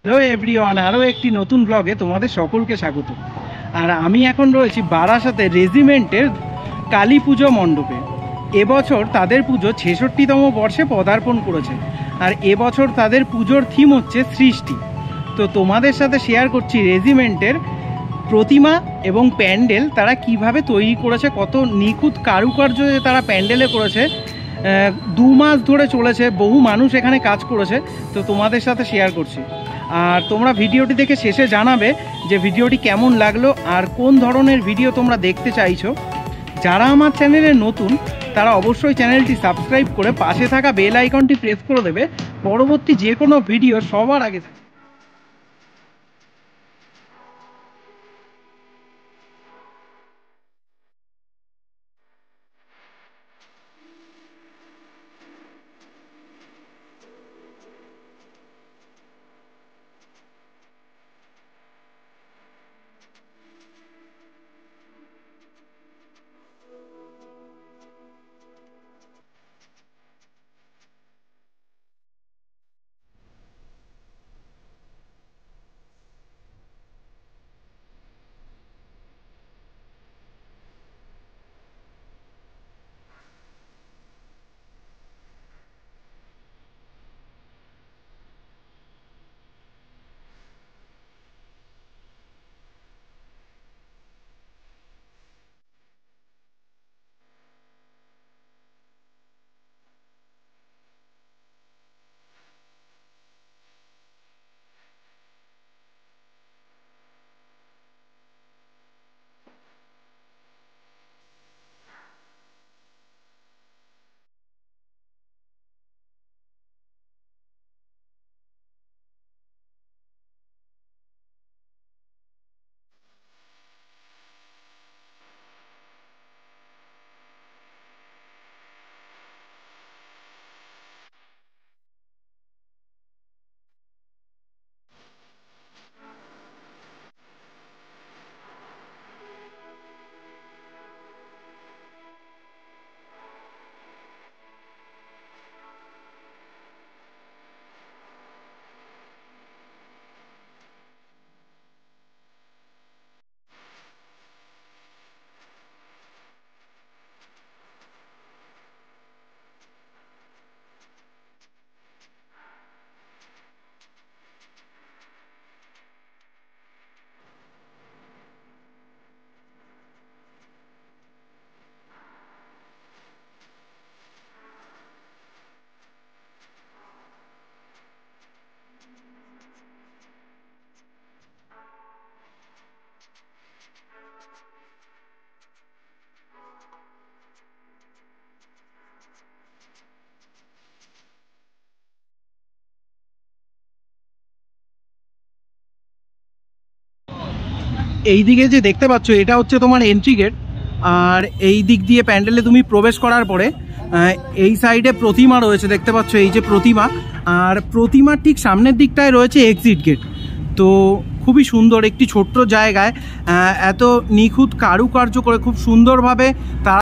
Hello everyone, আরও একটি নতুন ব্লগে তোমাদের সকলকে স্বাগত। আর আমি এখন রয়েছি বারাসাতে রেজিমেন্টের কালী পুজো মণ্ডপে। এবছর তাদের পুজো ৬৬তম বর্ষে পদার্পণ করেছে। আর এবছর তাদের পুজোর থিম হচ্ছে সৃষ্টি। তো তোমাদের সাথে শেয়ার করছি রেজিমেন্টের প্রতিমা এবং প্যান্ডেল তারা কিভাবে তৈরি করেছে, কত নিখুঁত কারুকার্য তারা প্যান্ডেলে করেছে। ২ মাস ধরে চলেছে, বহু মানুষ এখানে কাজ করেছে। তো তোমাদের সাথে শেয়ার করছি। আর তোমরা ভিডিওটি দেখে শেষে জানাবে যে ভিডিওটি কেমন লাগলো আর কোন ধরনের ভিডিও তোমরা দেখতে চাইছো। যারা আমার চ্যানেলে নতুন তারা অবশ্যই চ্যানেলটি সাবস্ক্রাইব করে পাশে থাকা বেল আইকনটি প্রেস করে দেবে, পরবর্তী যে কোনো ভিডিও সবার আগে। এইদিকে যে দেখতে পাচ্ছ এটা হচ্ছে তোমার এন্ট্রি গেট। আর এই দিক দিয়ে প্যান্ডেলে তুমি প্রবেশ করার পরে এই সাইডে প্রতিমা রয়েছে, দেখতে পাচ্ছ এই যে প্রতিমা। আর প্রতিমার ঠিক সামনের দিকটায় রয়েছে এক্সিট গেট। তো খুবই সুন্দর একটি ছোট্ট জায়গায় এত নিখুঁত কারুকার্য করে খুব সুন্দরভাবে তারা